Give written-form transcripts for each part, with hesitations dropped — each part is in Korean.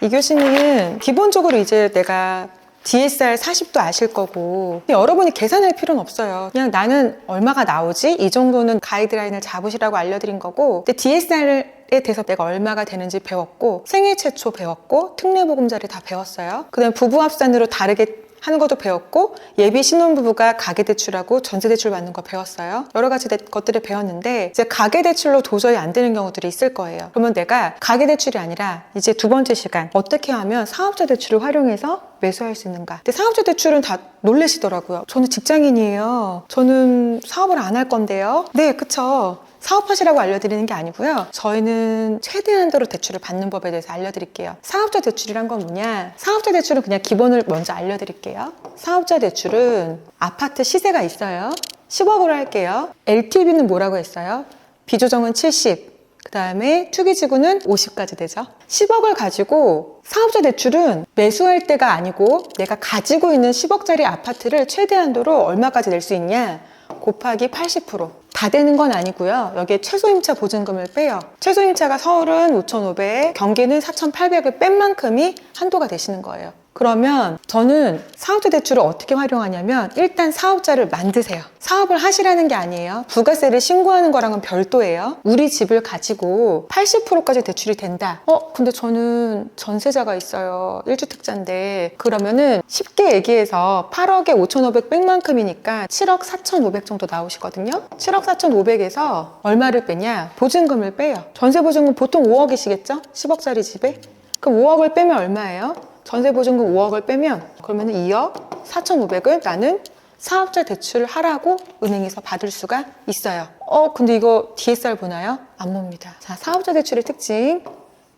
이 교시는 기본적으로 이제 내가 DSR 40도 아실 거고 여러분이 계산할 필요는 없어요. 그냥 나는 얼마가 나오지? 이 정도는 가이드라인을 잡으시라고 알려드린 거고, 근데 DSR에 대해서 내가 얼마가 되는지 배웠고, 생애 최초 배웠고, 특례보금자리 다 배웠어요. 그 다음에 부부합산으로 다르게 하는 것도 배웠고, 예비 신혼부부가 가계대출하고 전세대출 받는 거 배웠어요. 여러 가지 것들을 배웠는데, 이제 가계대출로 도저히 안 되는 경우들이 있을 거예요. 그러면 내가 가계대출이 아니라 이제 두 번째 시간, 어떻게 하면 사업자 대출을 활용해서 매수할 수 있는가. 근데 사업자 대출은 다 놀라시더라고요. 저는 직장인이에요. 저는 사업을 안 할 건데요. 네, 그쵸. 사업하시라고 알려드리는 게 아니고요. 저희는 최대한도로 대출을 받는 법에 대해서 알려드릴게요. 사업자 대출이란 건 뭐냐? 사업자 대출은 그냥 기본을 먼저 알려드릴게요. 사업자 대출은 아파트 시세가 있어요. 10억으로 할게요. LTV는 뭐라고 했어요? 비조정은 70, 그 다음에 투기지구는 50까지 되죠. 10억을 가지고 사업자 대출은 매수할 때가 아니고 내가 가지고 있는 10억짜리 아파트를 최대한도로 얼마까지 낼 수 있냐? 곱하기 80%. 다 되는 건 아니고요. 여기에 최소임차 보증금을 빼요. 최소임차가 서울은 5,500, 경기는 4,800을 뺀 만큼이 한도가 되시는 거예요. 그러면 저는 사업자 대출을 어떻게 활용하냐면, 일단 사업자를 만드세요. 사업을 하시라는 게 아니에요. 부가세를 신고하는 거랑은 별도예요. 우리 집을 가지고 80%까지 대출이 된다. 근데 저는 전세자가 있어요. 1주택자인데. 그러면은 쉽게 얘기해서 8억에 5,500 뺀 만큼이니까 7억 4,500 정도 나오시거든요. 7억 4,500에서 얼마를 빼냐? 보증금을 빼요. 전세 보증금 보통 5억이시겠죠? 10억짜리 집에. 그럼 5억을 빼면 얼마예요? 전세 보증금 5억을 빼면 그러면 2억 4,500을 나는 사업자 대출을 하라고 은행에서 받을 수가 있어요. 근데 이거 DSR 보나요? 안 봅니다. 자, 사업자 대출의 특징,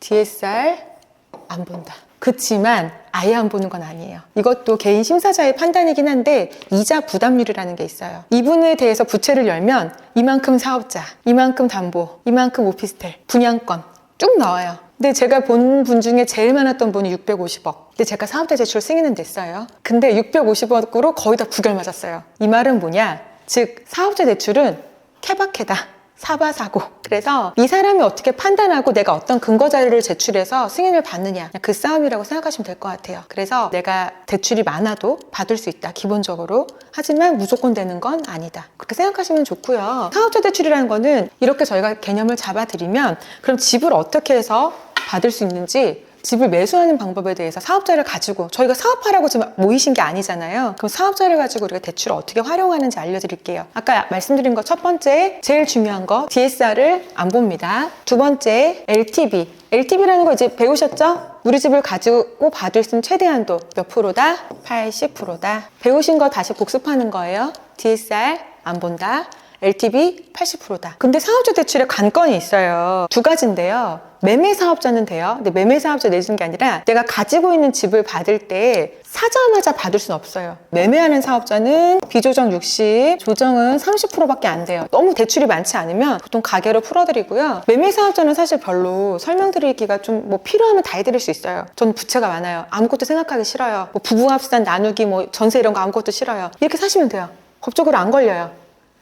DSR 안 본다. 그치만 아예 안 보는 건 아니에요. 이것도 개인 심사자의 판단이긴 한데, 이자 부담률이라는 게 있어요. 이분에 대해서 부채를 열면 이만큼 사업자, 이만큼 담보, 이만큼 오피스텔, 분양권 쭉 나와요. 근데 제가 본 분 중에 제일 많았던 분이 650억. 근데 제가 사업자 대출 승인은 됐어요. 근데 650억으로 거의 다 부결 맞았어요. 이 말은 뭐냐? 즉, 사업자 대출은 케바케다. 사바사고. 그래서 이 사람이 어떻게 판단하고 내가 어떤 근거 자료를 제출해서 승인을 받느냐, 그 싸움이라고 생각하시면 될 것 같아요. 그래서 내가 대출이 많아도 받을 수 있다, 기본적으로. 하지만 무조건 되는 건 아니다, 그렇게 생각하시면 좋고요. 사업자 대출이라는 거는 이렇게 저희가 개념을 잡아드리면, 그럼 집을 어떻게 해서 받을 수 있는지, 집을 매수하는 방법에 대해서 사업자를 가지고, 저희가 사업하라고 지금 모이신 게 아니잖아요. 그럼 사업자를 가지고 우리가 대출을 어떻게 활용하는지 알려드릴게요. 아까 말씀드린 거 첫 번째, 제일 중요한 거, DSR을 안 봅니다. 두 번째, LTV. LTV라는 거 이제 배우셨죠? 우리 집을 가지고 받을 수 있는 최대한도 몇 프로다? 80%다. 배우신 거 다시 복습하는 거예요. DSR 안 본다. LTV 80%다. 근데 사업자 대출에 관건이 있어요. 두 가지인데요. 매매 사업자는 돼요. 근데 매매 사업자 내주는 게 아니라 내가 가지고 있는 집을 받을 때 사자마자 받을 수는 없어요. 매매하는 사업자는 비조정 60, 조정은 30%밖에 안 돼요. 너무 대출이 많지 않으면 보통 가계로 풀어드리고요. 매매 사업자는 사실 별로 설명드리기가 좀 뭐 필요하면 다 해드릴 수 있어요. 전 부채가 많아요. 아무것도 생각하기 싫어요. 뭐 부부합산 나누기, 뭐 전세 이런 거 아무것도 싫어요. 이렇게 사시면 돼요. 법적으로 안 걸려요.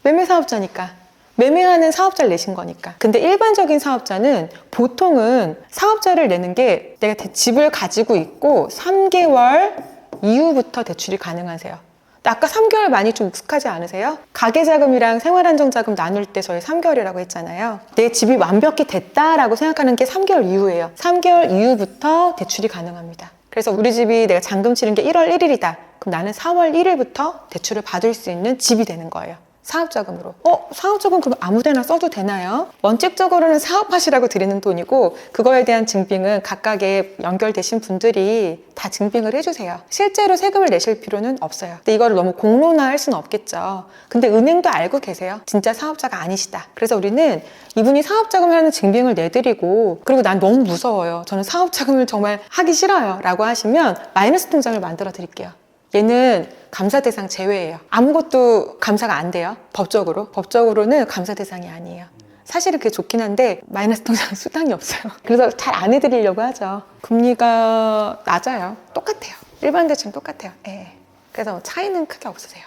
매매 사업자니까. 매매하는 사업자를 내신 거니까. 근데 일반적인 사업자는 보통은 사업자를 내는 게, 내가 집을 가지고 있고 3개월 이후부터 대출이 가능하세요. 근데 아까 3개월 많이 좀 익숙하지 않으세요? 가계자금이랑 생활안정자금 나눌 때 저희 3개월이라고 했잖아요. 내 집이 완벽히 됐다라고 생각하는 게 3개월 이후예요. 3개월 이후부터 대출이 가능합니다. 그래서 우리 집이 내가 잔금 치른 게 1월 1일이다. 그럼 나는 4월 1일부터 대출을 받을 수 있는 집이 되는 거예요. 사업자금으로. 사업자금 그럼 아무데나 써도 되나요? 원칙적으로는 사업하시라고 드리는 돈이고, 그거에 대한 증빙은 각각의 연결되신 분들이 다 증빙을 해주세요. 실제로 세금을 내실 필요는 없어요. 근데 이거를 너무 공론화할 수는 없겠죠. 근데 은행도 알고 계세요. 진짜 사업자가 아니시다. 그래서 우리는 이분이 사업자금을 하는 증빙을 내드리고, 그리고 난 너무 무서워요, 저는 사업자금을 정말 하기 싫어요 라고 하시면 마이너스 통장을 만들어 드릴게요. 얘는 감사 대상 제외예요. 아무것도 감사가 안 돼요. 법적으로는 감사 대상이 아니에요. 사실은 그게 좋긴 한데 마이너스 통장은 수당이 없어요. 그래서 잘 안 해드리려고 하죠. 금리가 낮아요. 똑같아요. 일반 대출은 똑같아요. 네. 그래서 차이는 크게 없으세요.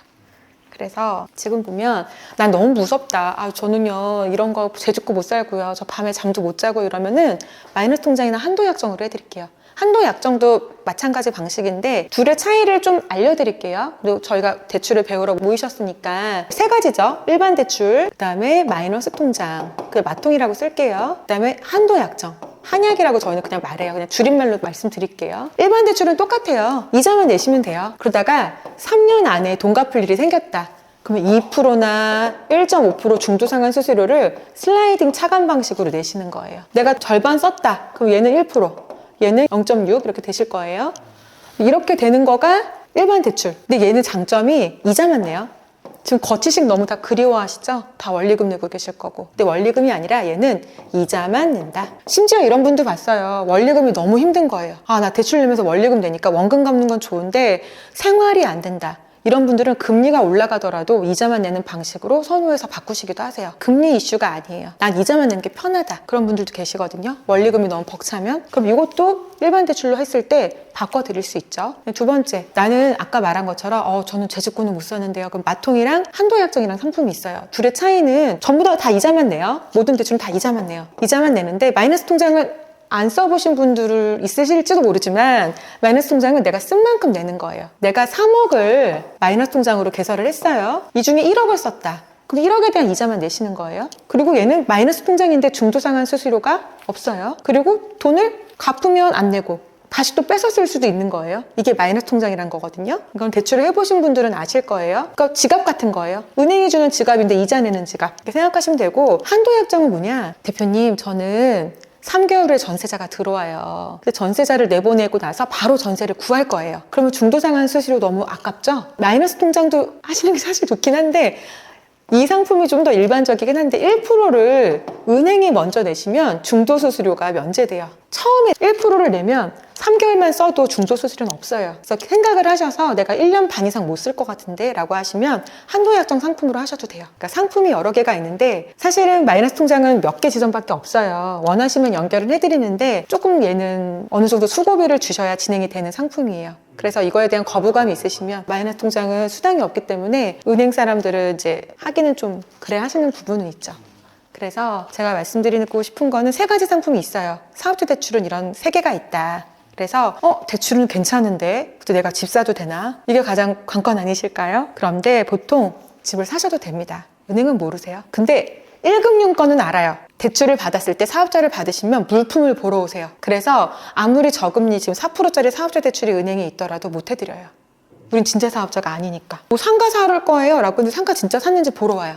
그래서 지금 보면 난 너무 무섭다, 저는요 이런 거 죄 짓고 못 살고요, 저 밤에 잠도 못 자고, 이러면은 마이너스 통장이나 한도 약정으로 해드릴게요. 한도 약정도 마찬가지 방식인데 둘의 차이를 좀 알려드릴게요. 그리고 저희가 대출을 배우러 모이셨으니까 세 가지죠. 일반 대출, 그 다음에 마이너스 통장, 그 마통이라고 쓸게요. 그 다음에 한도 약정. 한약이라고 저희는 그냥 말해요. 그냥 줄임말로 말씀드릴게요. 일반 대출은 똑같아요. 이자만 내시면 돼요. 그러다가 3년 안에 돈 갚을 일이 생겼다. 그러면 2%나 1.5% 중도상환 수수료를 슬라이딩 차감 방식으로 내시는 거예요. 내가 절반 썼다. 그럼 얘는 1%, 얘는 0.6 이렇게 되실 거예요. 이렇게 되는 거가 일반 대출. 근데 얘는 장점이 이자만 내요. 지금 거치식 너무 다 그리워하시죠? 다 원리금 내고 계실 거고. 근데 원리금이 아니라 얘는 이자만 낸다. 심지어 이런 분도 봤어요. 원리금이 너무 힘든 거예요. 아, 나 대출 내면서 원리금 내니까 원금 갚는 건 좋은데 생활이 안 된다. 이런 분들은 금리가 올라가더라도 이자만 내는 방식으로 선호해서 바꾸시기도 하세요. 금리 이슈가 아니에요. 난 이자만 내는 게 편하다. 그런 분들도 계시거든요. 원리금이 너무 벅차면. 그럼 이것도 일반 대출로 했을 때 바꿔드릴 수 있죠. 두 번째, 나는 아까 말한 것처럼 저는 재직권을 못 썼는데요. 그럼 마통이랑 한도약정이랑 상품이 있어요. 둘의 차이는 전부 다 이자만 내요. 모든 대출은 다 이자만 내요. 이자만 내는데 마이너스 통장을 안 써보신 분들 있으실지도 모르지만 마이너스 통장은 내가 쓴 만큼 내는 거예요. 내가 3억을 마이너스 통장으로 개설을 했어요. 이 중에 1억을 썼다. 그럼 1억에 대한 이자만 내시는 거예요. 그리고 얘는 마이너스 통장인데 중도상환 수수료가 없어요. 그리고 돈을 갚으면 안 내고 다시 또 뺏어 쓸 수도 있는 거예요. 이게 마이너스 통장이란 거거든요. 이건 대출을 해보신 분들은 아실 거예요. 그러니까 지갑 같은 거예요. 은행이 주는 지갑인데 이자 내는 지갑 이렇게 생각하시면 되고, 한도약정은 뭐냐? 대표님, 저는 3개월 후에 전세자가 들어와요. 근데 전세자를 내보내고 나서 바로 전세를 구할 거예요. 그러면 중도상환 수수료 너무 아깝죠? 마이너스 통장도 하시는 게 사실 좋긴 한데 이 상품이 좀 더 일반적이긴 한데 1%를 은행이 먼저 내시면 중도수수료가 면제돼요. 처음에 1%를 내면 3개월만 써도 중도수수료는 없어요. 그래서 생각을 하셔서 내가 1년 반 이상 못 쓸 것 같은데 라고 하시면 한도약정 상품으로 하셔도 돼요. 그러니까 상품이 여러 개가 있는데 사실은 마이너스 통장은 몇 개 지점밖에 없어요. 원하시면 연결을 해드리는데 조금 얘는 어느 정도 수고비를 주셔야 진행이 되는 상품이에요. 그래서 이거에 대한 거부감이 있으시면, 마이너스 통장은 수당이 없기 때문에 은행 사람들은 이제 하기는 좀 그래 하시는 부분은 있죠. 그래서 제가 말씀드리고 싶은 거는 세 가지 상품이 있어요. 사업자 대출은 이런 세 개가 있다. 그래서 대출은 괜찮은데 근데 내가 집 사도 되나? 이게 가장 관건 아니실까요? 그런데 보통 집을 사셔도 됩니다. 은행은 모르세요. 근데 1금융권은 알아요. 대출을 받았을 때 사업자를 받으시면 물품을 보러 오세요. 그래서 아무리 저금리 지금 4%짜리 사업자 대출이 은행에 있더라도 못 해드려요. 우린 진짜 사업자가 아니니까. 뭐 상가 살 거예요? 라고 했는데 상가 진짜 샀는지 보러 와요.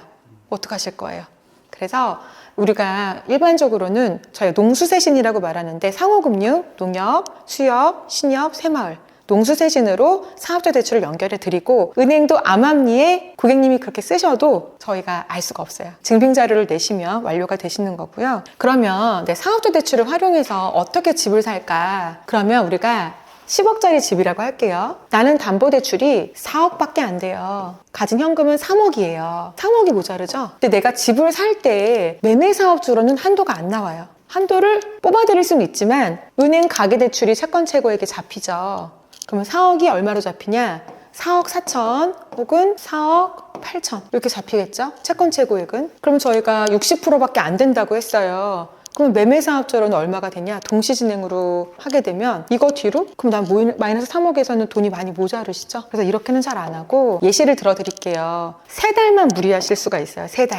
어떡하실 거예요? 그래서 우리가 일반적으로는 저희가 농수세신이라고 말하는데 상호금융, 농협, 수협, 신협, 새마을, 농수세신으로 사업자 대출을 연결해 드리고, 은행도 암암리에 고객님이 그렇게 쓰셔도 저희가 알 수가 없어요. 증빙 자료를 내시면 완료가 되시는 거고요. 그러면 내 사업자 대출을 활용해서 어떻게 집을 살까? 그러면 우리가 10억짜리 집이라고 할게요. 나는 담보대출이 4억밖에 안 돼요. 가진 현금은 3억이에요. 3억이 모자르죠? 근데 내가 집을 살 때 매매사업주로는 한도가 안 나와요. 한도를 뽑아드릴 수는 있지만 은행 가계대출이 채권 최고액에 잡히죠. 그러면 4억이 얼마로 잡히냐? 4억 4천 혹은 4억 8천 이렇게 잡히겠죠? 채권 최고액은. 그러면 저희가 60%밖에 안 된다고 했어요. 그럼 매매사업자로는 얼마가 되냐? 동시진행으로 하게 되면 이거 뒤로? 그럼 난 마이너스 3억에서는 돈이 많이 모자르시죠? 그래서 이렇게는 잘 안 하고 예시를 들어드릴게요. 3달만 무리하실 수가 있어요. 3달.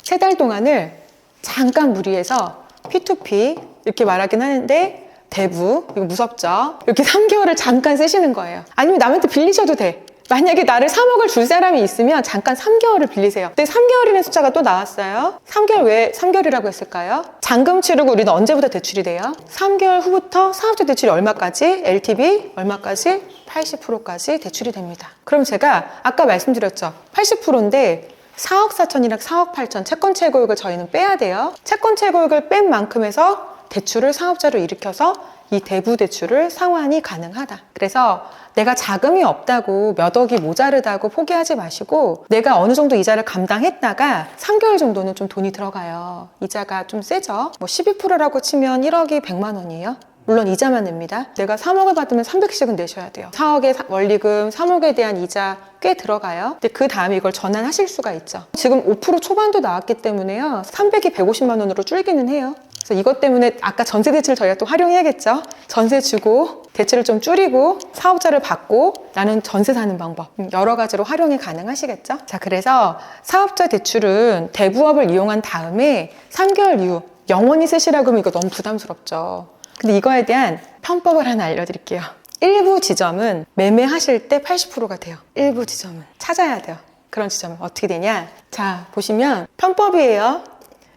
3달 동안을 잠깐 무리해서 P2P 이렇게 말하긴 하는데 대부, 이거 무섭죠? 이렇게 3개월을 잠깐 쓰시는 거예요. 아니면 남한테 빌리셔도 돼. 만약에 나를 3억을 줄 사람이 있으면 잠깐 3개월을 빌리세요. 근데 3개월이라는 숫자가 또 나왔어요. 3개월 왜 3개월이라고 했을까요? 잔금 치르고 우리는 언제부터 대출이 돼요? 3개월 후부터 사업자 대출이 얼마까지? LTV 얼마까지? 80%까지 대출이 됩니다. 그럼 제가 아까 말씀드렸죠. 80%인데 4억 4천이랑 4억 8천 채권 최고액을 저희는 빼야 돼요. 채권 최고액을 뺀 만큼에서 대출을 사업자로 일으켜서 이 대부 대출을 상환이 가능하다. 그래서 내가 자금이 없다고 몇 억이 모자르다고 포기하지 마시고, 내가 어느 정도 이자를 감당했다가 3개월 정도는 좀 돈이 들어가요. 이자가 좀 세죠. 뭐 12%라고 치면 1억이 100만 원이에요. 물론 이자만 냅니다. 내가 3억을 받으면 300씩은 내셔야 돼요. 4억의 원리금, 3억에 대한 이자 꽤 들어가요. 근데 그 다음에 이걸 전환하실 수가 있죠. 지금 5% 초반도 나왔기 때문에요. 300이 150만 원으로 줄기는 해요. 그래서 이것 때문에 아까 전세 대출을 저희가 또 활용해야겠죠. 전세 주고 대출을 좀 줄이고 사업자를 받고 나는 전세 사는 방법 여러 가지로 활용이 가능하시겠죠. 자, 그래서 사업자 대출은 대부업을 이용한 다음에 3개월 이후 영원히 쓰시라고 하면 이거 너무 부담스럽죠. 근데 이거에 대한 편법을 하나 알려드릴게요. 일부 지점은 매매하실 때 80%가 돼요. 일부 지점은 찾아야 돼요. 그런 지점은 어떻게 되냐? 자, 보시면 편법이에요.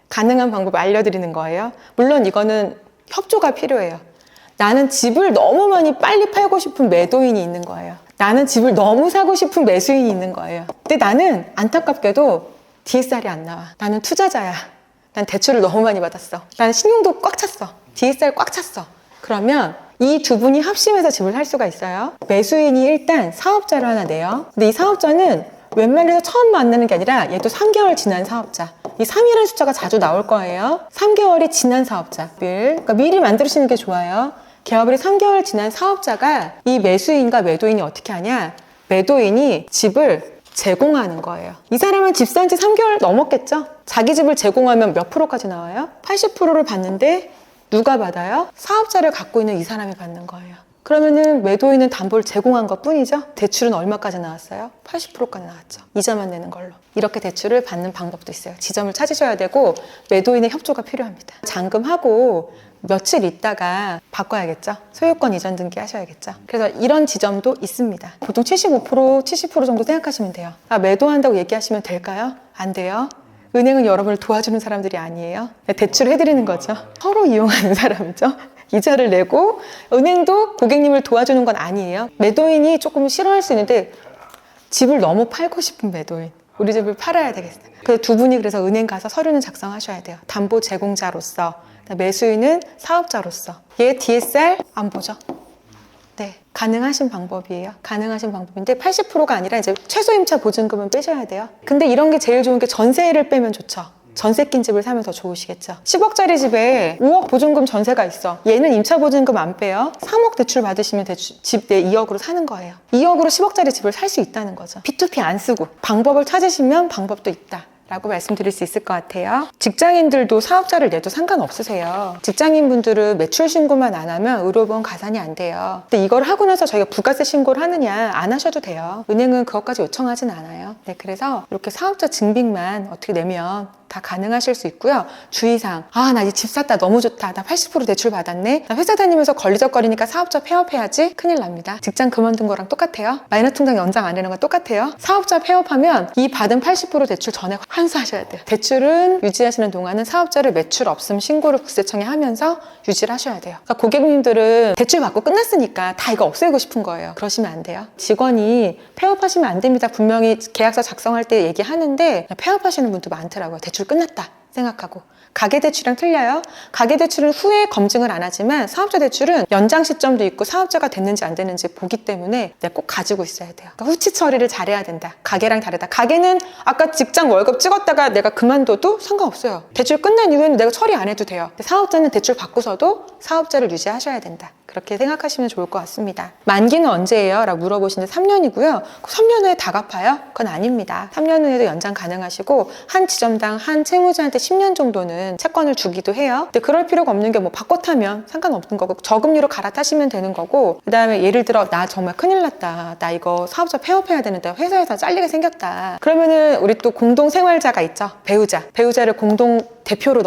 가능한 방법을 알려드리는 거예요. 물론 이거는 협조가 필요해요. 나는 집을 너무 많이 빨리 팔고 싶은 매도인이 있는 거예요. 나는 집을 너무 사고 싶은 매수인이 있는 거예요. 근데 나는 안타깝게도 DSR이 안 나와. 나는 투자자야. 난 대출을 너무 많이 받았어. 나는 신용도 꽉 찼어. DSR 꽉 찼어. 그러면 이 두 분이 합심해서 집을 살 수가 있어요. 매수인이 일단 사업자를 하나 내요. 근데 이 사업자는 웬만해서 처음 만나는 게 아니라 얘도 3개월 지난 사업자. 이 3이라는 숫자가 자주 나올 거예요. 3개월이 지난 사업자. 그러니까 미리 만들으시는 게 좋아요. 개업일이 3개월 지난 사업자가 이 매수인과 매도인이 어떻게 하냐? 매도인이 집을 제공하는 거예요. 이 사람은 집 산 지 3개월 넘었겠죠? 자기 집을 제공하면 몇 프로까지 나와요? 80%를 받는데 누가 받아요? 사업자를 갖고 있는 이 사람이 받는 거예요. 그러면은 매도인은 담보를 제공한 것 뿐이죠. 대출은 얼마까지 나왔어요? 80%까지 나왔죠. 이자만 내는 걸로. 이렇게 대출을 받는 방법도 있어요. 지점을 찾으셔야 되고 매도인의 협조가 필요합니다. 잔금하고 며칠 있다가 바꿔야겠죠. 소유권 이전 등기 하셔야겠죠. 그래서 이런 지점도 있습니다. 보통 75%, 70% 정도 생각하시면 돼요. 아, 매도한다고 얘기하시면 될까요? 안 돼요. 은행은 여러분을 도와주는 사람들이 아니에요. 대출을 해드리는 거죠. 서로 이용하는 사람이죠. 이자를 내고 은행도 고객님을 도와주는 건 아니에요. 매도인이 조금 싫어할 수 있는데 집을 너무 팔고 싶은 매도인. 우리 집을 팔아야 되겠어요. 그래서 두 분이 그래서 은행 가서 서류는 작성하셔야 돼요. 담보 제공자로서, 매수인은 사업자로서. 얘 DSR 안 보죠? 네, 가능하신 방법이에요. 가능하신 방법인데 80%가 아니라 이제 최소 임차 보증금은 빼셔야 돼요. 근데 이런 게 제일 좋은 게 전세를 빼면 좋죠. 전세 낀 집을 사면 더 좋으시겠죠. 10억짜리 집에 5억 보증금 전세가 있어. 얘는 임차 보증금 안 빼요. 3억 대출 받으시면 집 내 2억으로 사는 거예요. 2억으로 10억짜리 집을 살 수 있다는 거죠. P2P 안 쓰고 방법을 찾으시면 방법도 있다 라고 말씀드릴 수 있을 것 같아요. 직장인들도 사업자를 내도 상관없으세요. 직장인분들은 매출 신고만 안 하면 의료보험 가산이 안 돼요. 근데 이걸 하고 나서 저희가 부가세 신고를 하느냐 안 하셔도 돼요. 은행은 그것까지 요청하진 않아요. 네, 그래서 이렇게 사업자 증빙만 어떻게 내면 다 가능하실 수 있고요. 주의사항. 아, 나 이 집 샀다. 너무 좋다. 나 80% 대출 받았네. 나 회사 다니면서 걸리적거리니까 사업자 폐업해야지. 큰일 납니다. 직장 그만둔 거랑 똑같아요. 마이너 통장 연장 안 되는 건 똑같아요. 사업자 폐업하면 이 받은 80% 대출 전액 환수하셔야 돼요. 대출은 유지하시는 동안은 사업자를 매출 없음 신고를 국세청에 하면서 유지를 하셔야 돼요. 그러니까 고객님들은 대출 받고 끝났으니까 다 이거 없애고 싶은 거예요. 그러시면 안 돼요. 직원이 폐업하시면 안 됩니다. 분명히 계약서 작성할 때 얘기하는데 폐업하시는 분도 많더라고요. 대출 끝났다 생각하고. 가계대출이랑 틀려요. 가계대출은 후에 검증을 안 하지만 사업자 대출은 연장 시점도 있고 사업자가 됐는지 안 됐는지 보기 때문에 내가 꼭 가지고 있어야 돼요. 그러니까 후치 처리를 잘해야 된다. 가계랑 다르다. 가계는 아까 직장 월급 찍었다가 내가 그만둬도 상관없어요. 대출 끝난 이후에는 내가 처리 안 해도 돼요. 근데 사업자는 대출 받고서도 사업자를 유지하셔야 된다. 그렇게 생각하시면 좋을 것 같습니다. 만기는 언제예요? 라고 물어보시는데 3년이고요. 3년 후에 다 갚아요? 그건 아닙니다. 3년 후에도 연장 가능하시고 한 지점당 한 채무자한테 10년 정도는 채권을 주기도 해요. 근데 그럴 필요가 없는 게 뭐 바꿔 타면 상관없는 거고 저금리로 갈아타시면 되는 거고, 그 다음에 예를 들어 나 정말 큰일 났다. 나 이거 사업자 폐업해야 되는데 회사에서 잘리게 생겼다. 그러면은 우리 또 공동생활자가 있죠. 배우자를 공동 대표로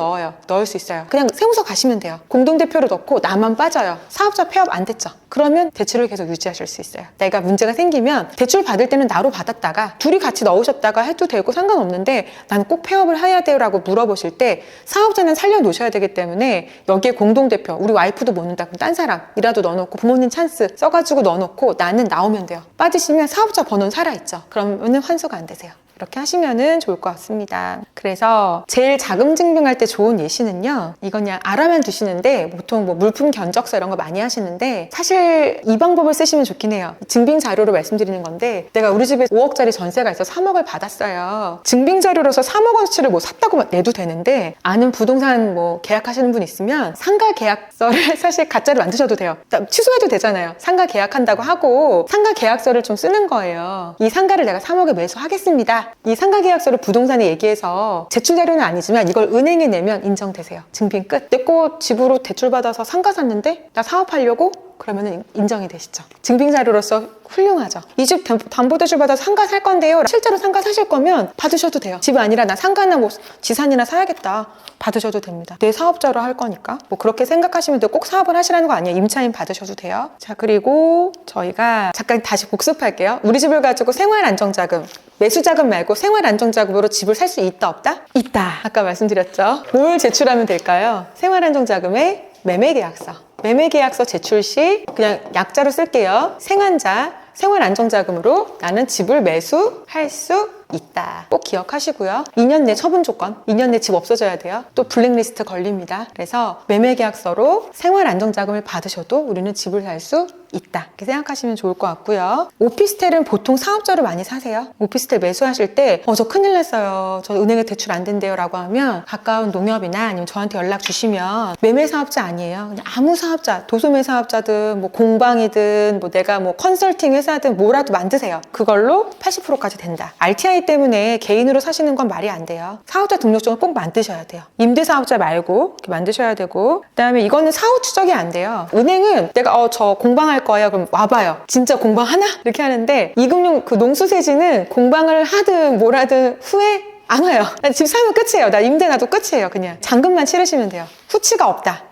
넣을 수 있어요. 그냥 세무서 가시면 돼요. 공동대표로 넣고 나만 빠져요. 사업자 폐업 안 됐죠. 그러면 대출을 계속 유지하실 수 있어요. 내가 문제가 생기면 대출 받을 때는 나로 받았다가 둘이 같이 넣으셨다가 해도 되고 상관없는데 나는 꼭 폐업을 해야 돼요 라고 물어보실 때 사업자는 살려놓으셔야 되기 때문에 여기에 공동대표, 우리 와이프도 못 넣는다 그럼 딴 사람이라도 넣어놓고 부모님 찬스 써가지고 넣어놓고 나는 나오면 돼요. 빠지시면 사업자 번호는 살아있죠. 그러면 환수가 안 되세요. 이렇게 하시면 좋을 것 같습니다. 그래서 제일 자금 증빙할 때 좋은 예시는요. 이건 그냥 알아만 두시는데 보통 뭐 물품 견적서 이런 거 많이 하시는데 사실 이 방법을 쓰시면 좋긴 해요. 증빙 자료로 말씀드리는 건데 내가 우리 집에 5억짜리 전세가 있어 3억을 받았어요. 증빙 자료로서 3억 원어치를 뭐 샀다고 내도 되는데 아는 부동산 뭐 계약하시는 분 있으면 상가 계약서를 사실 가짜로 만드셔도 돼요. 취소해도 되잖아요. 상가 계약한다고 하고 상가 계약서를 좀 쓰는 거예요. 이 상가를 내가 3억에 매수하겠습니다. 이 상가계약서를 부동산에 얘기해서 제출 자료는 아니지만 이걸 은행에 내면 인정되세요. 증빙 끝. 내 거 집으로 대출받아서 상가 샀는데 나 사업하려고? 그러면 인정이 되시죠. 증빙자료로서 훌륭하죠. 이 집 담보대출 받아서 상가 살 건데요. 실제로 상가 사실 거면 받으셔도 돼요. 집이 아니라 나 상가나 뭐 지산이나 사야겠다. 받으셔도 됩니다. 내 사업자로 할 거니까. 뭐 그렇게 생각하시면 꼭 사업을 하시라는 거 아니에요. 임차인 받으셔도 돼요. 자, 그리고 저희가 잠깐 다시 복습할게요. 우리 집을 가지고 생활안정자금, 매수자금 말고 생활안정자금으로 집을 살 수 있다 없다? 있다. 아까 말씀드렸죠. 뭘 제출하면 될까요? 생활안정자금의 매매계약서. 매매계약서 제출 시 그냥 약자로 쓸게요. 생환자, 생활안정자금으로 나는 집을 매수할 수 있다. 꼭 기억하시고요. 2년 내 처분 조건, 2년 내 집 없어져야 돼요. 또 블랙리스트 걸립니다. 그래서 매매계약서로 생활안정자금을 받으셔도 우리는 집을 살 수 있다. 이렇게 생각하시면 좋을 것 같고요. 오피스텔은 보통 사업자로 많이 사세요. 오피스텔 매수하실 때 저 큰일 났어요. 저 은행에 대출 안 된대요 라고 하면 가까운 농협이나 아니면 저한테 연락 주시면 매매 사업자 아니에요. 그냥 아무 사업자, 도소매 사업자든 뭐 공방이든 뭐 내가 뭐 컨설팅 회사든 뭐라도 만드세요. 그걸로 80%까지 된다. RTI 때문에 개인으로 사시는 건 말이 안 돼요. 사업자 등록증을 꼭 만드셔야 돼요. 임대사업자 말고 이렇게 만드셔야 되고, 그다음에 이거는 사후 추적이 안 돼요. 은행은 내가 저 공방할 거예요. 그럼 와봐요. 진짜 공방 하나? 이렇게 하는데 이금융 그 농수세지는 공방을 하든 뭘 하든 후에 안 와요. 집 사면 끝이에요. 나 임대 놔도 끝이에요. 그냥 잔금만 치르시면 돼요. 후치가 없다.